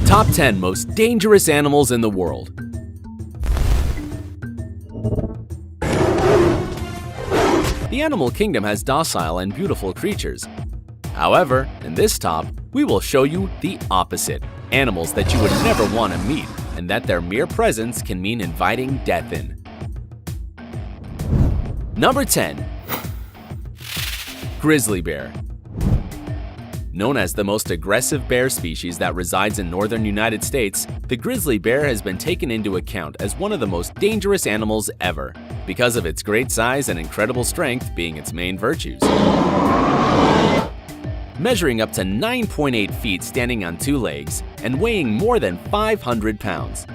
Top 10 most dangerous animals in the world. The animal kingdom has docile and beautiful creatures. However, in this top, we will show you the opposite, animals that you would never want to meet and that their mere presence can mean inviting death in. Number 10. Grizzly bear. Known as the most aggressive bear species that resides in northern United States, the grizzly bear has been taken into account as one of the most dangerous animals ever, because of its great size and incredible strength being its main virtues. Measuring up to 9.8 feet standing on two legs and weighing more than 500 pounds.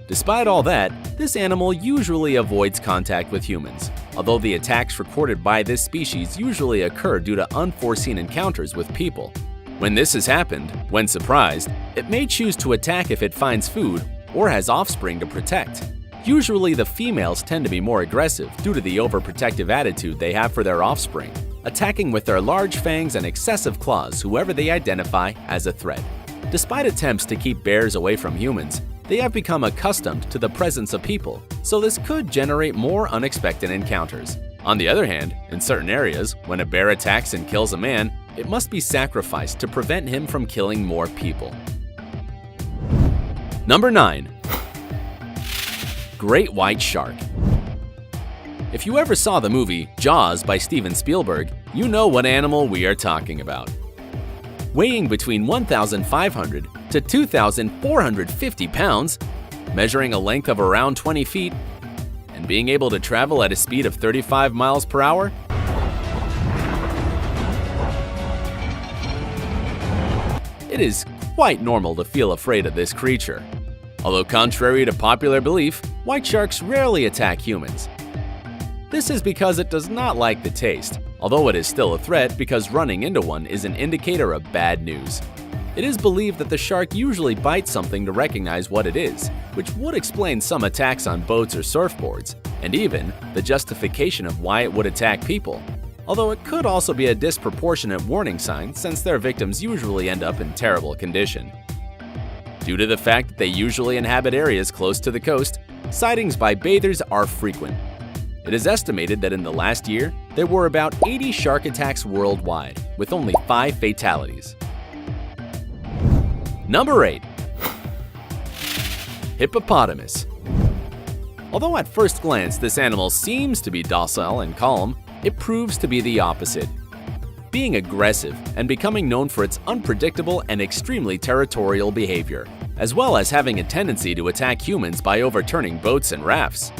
Despite all that, this animal usually avoids contact with humans, although the attacks recorded by this species usually occur due to unforeseen encounters with people. When this has happened, when surprised, it may choose to attack if it finds food or has offspring to protect. Usually the females tend to be more aggressive due to the overprotective attitude they have for their offspring, attacking with their large fangs and excessive claws whoever they identify as a threat. Despite attempts to keep bears away from humans, they have become accustomed to the presence of people, so this could generate more unexpected encounters. On the other hand, in certain areas, when a bear attacks and kills a man, it must be sacrificed to prevent him from killing more people. Number 9. Great white shark. If you ever saw the movie Jaws by Steven Spielberg, you know what animal we are talking about. Weighing between 1,500 to 2,450 pounds, measuring a length of around 20 feet, and being able to travel at a speed of 35 miles per hour, it is quite normal to feel afraid of this creature. Although contrary to popular belief, white sharks rarely attack humans. This is because it does not like the taste, although it is still a threat because running into one is an indicator of bad news. It is believed that the shark usually bites something to recognize what it is, which would explain some attacks on boats or surfboards, and even the justification of why it would attack people. Although it could also be a disproportionate warning sign since their victims usually end up in terrible condition. Due to the fact that they usually inhabit areas close to the coast, sightings by bathers are frequent. It is estimated that in the last year, there were about 80 shark attacks worldwide, with only 5 fatalities. Number 8. Hippopotamus. Although at first glance this animal seems to be docile and calm, it proves to be the opposite. Being aggressive and becoming known for its unpredictable and extremely territorial behavior, as well as having a tendency to attack humans by overturning boats and rafts.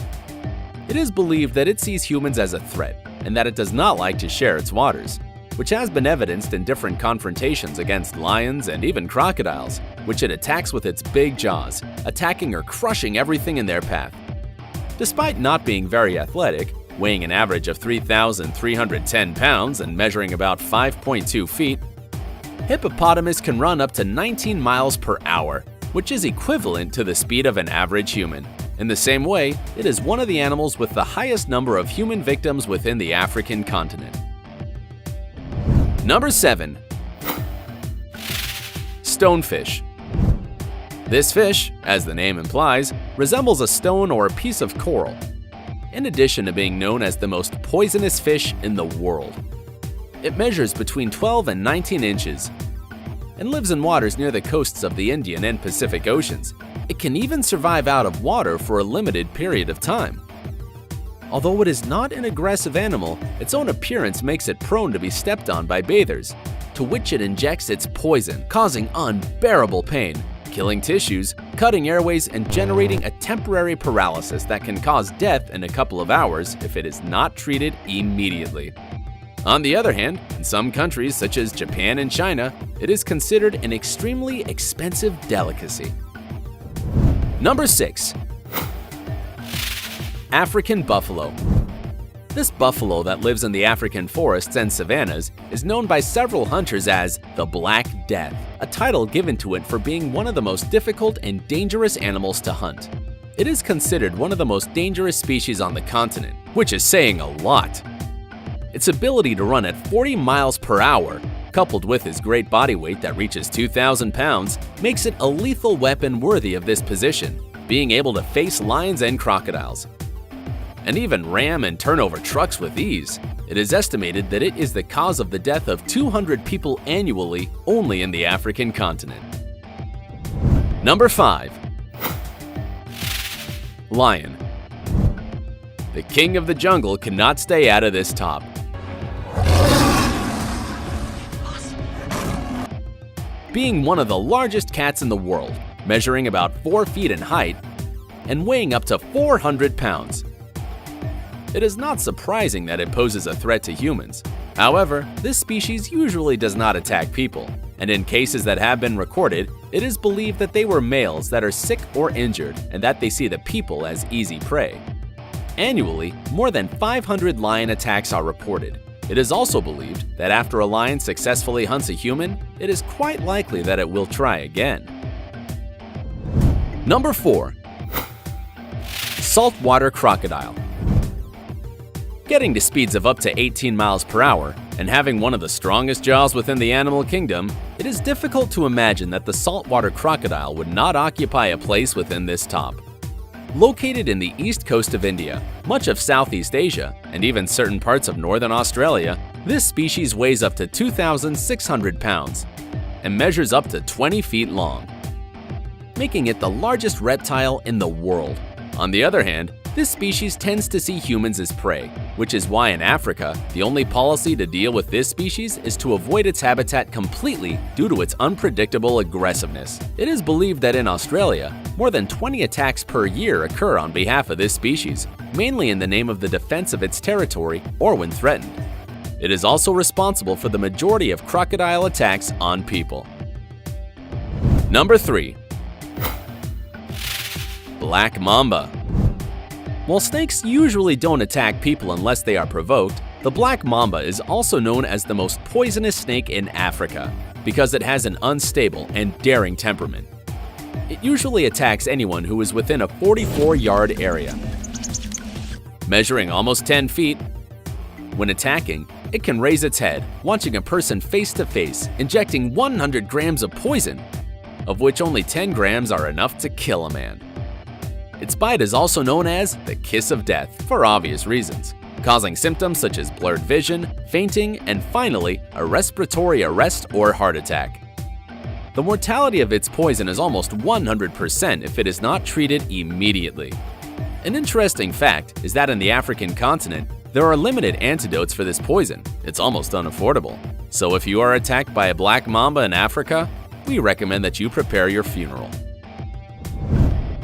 It is believed that it sees humans as a threat and that it does not like to share its waters, which has been evidenced in different confrontations against lions and even crocodiles, which it attacks with its big jaws, attacking or crushing everything in their path. Despite not being very athletic, weighing an average of 3,310 pounds and measuring about 5.2 feet, hippopotamus can run up to 19 miles per hour, which is equivalent to the speed of an average human. In the same way, it is one of the animals with the highest number of human victims within the African continent. Number 7. Stonefish. This fish, as the name implies, resembles a stone or a piece of coral, in addition to being known as the most poisonous fish in the world. It measures between 12 and 19 inches and lives in waters near the coasts of the Indian and Pacific Oceans. It can even survive out of water for a limited period of time. Although it is not an aggressive animal, its own appearance makes it prone to be stepped on by bathers, to which it injects its poison, causing unbearable pain, killing tissues, cutting airways, and generating a temporary paralysis that can cause death in a couple of hours if it is not treated immediately. On the other hand, in some countries such as Japan and China, it is considered an extremely expensive delicacy. Number 6. African buffalo. This buffalo that lives in the African forests and savannas is known by several hunters as the Black Death, a title given to it for being one of the most difficult and dangerous animals to hunt. It is considered one of the most dangerous species on the continent, which is saying a lot. Its ability to run at 40 miles per hour coupled with his great body weight that reaches 2,000 pounds, makes it a lethal weapon worthy of this position, being able to face lions and crocodiles, and even ram and turn over trucks with ease. It is estimated that it is the cause of the death of 200 people annually only in the African continent. Number 5. Lion. The king of the jungle cannot stay out of this top. Being one of the largest cats in the world, measuring about 4 feet in height and weighing up to 400 pounds. It is not surprising that it poses a threat to humans. However, this species usually does not attack people, and in cases that have been recorded, it is believed that they were males that are sick or injured and that they see the people as easy prey. Annually, more than 500 lion attacks are reported. It is also believed that after a lion successfully hunts a human, it is quite likely that it will try again. Number 4. Saltwater crocodile. Getting to speeds of up to 18 miles per hour and having one of the strongest jaws within the animal kingdom, it is difficult to imagine that the saltwater crocodile would not occupy a place within this top. Located in the east coast of India, much of Southeast Asia, and even certain parts of northern Australia, this species weighs up to 2,600 pounds and measures up to 20 feet long, making it the largest reptile in the world. On the other hand, this species tends to see humans as prey, which is why in Africa, the only policy to deal with this species is to avoid its habitat completely due to its unpredictable aggressiveness. It is believed that in Australia, more than 20 attacks per year occur on behalf of this species, mainly in the name of the defense of its territory or when threatened. It is also responsible for the majority of crocodile attacks on people. Number 3. Black mamba. While snakes usually don't attack people unless they are provoked, the black mamba is also known as the most poisonous snake in Africa because it has an unstable and daring temperament. It usually attacks anyone who is within a 44-yard area. Measuring almost 10 feet, when attacking, it can raise its head, launching a person face to face, injecting 100 grams of poison, of which only 10 grams are enough to kill a man. Its bite is also known as the kiss of death for obvious reasons, causing symptoms such as blurred vision, fainting, and finally, a respiratory arrest or heart attack. The mortality of its poison is almost 100% if it is not treated immediately. An interesting fact is that in the African continent, there are limited antidotes for this poison. It's almost unaffordable. So if you are attacked by a black mamba in Africa, we recommend that you prepare your funeral.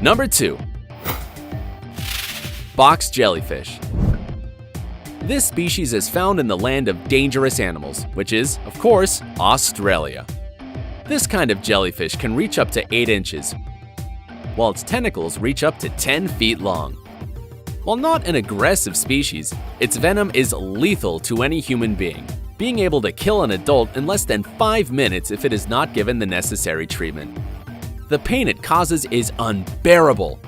Number 2. Box jellyfish. This species is found in the land of dangerous animals, which is, of course, Australia. This kind of jellyfish can reach up to 8 inches, while its tentacles reach up to 10 feet long. While not an aggressive species, its venom is lethal to any human being able to kill an adult in less than 5 minutes if it is not given the necessary treatment. The pain it causes is unbearable.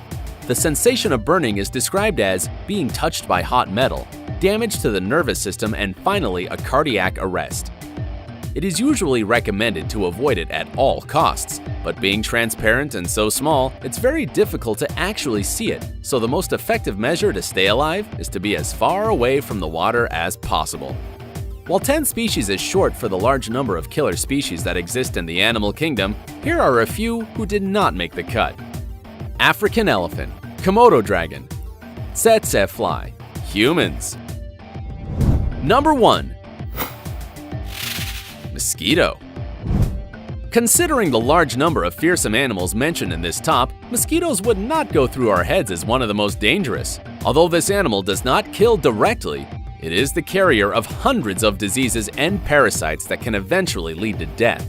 The sensation of burning is described as being touched by hot metal, damage to the nervous system, and finally a cardiac arrest. It is usually recommended to avoid it at all costs, but being transparent and so small, it's very difficult to actually see it, so the most effective measure to stay alive is to be as far away from the water as possible. While 10 species is short for the large number of killer species that exist in the animal kingdom, here are a few who did not make the cut. African elephant, Komodo dragon, tsetse fly, humans. Number 1. Mosquito. Considering the large number of fearsome animals mentioned in this top, mosquitoes would not go through our heads as one of the most dangerous. Although this animal does not kill directly, it is the carrier of hundreds of diseases and parasites that can eventually lead to death.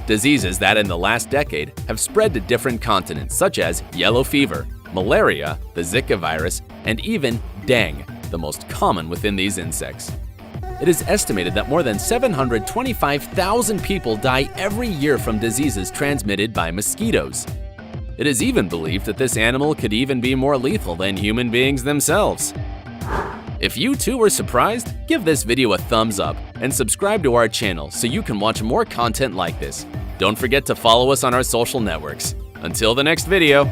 Diseases that in the last decade have spread to different continents such as yellow fever, malaria, the Zika virus, and even dengue, the most common within these insects. It is estimated that more than 725,000 people die every year from diseases transmitted by mosquitoes. It is even believed that this animal could even be more lethal than human beings themselves. If you too were surprised, give this video a thumbs up and subscribe to our channel so you can watch more content like this. Don't forget to follow us on our social networks. Until the next video,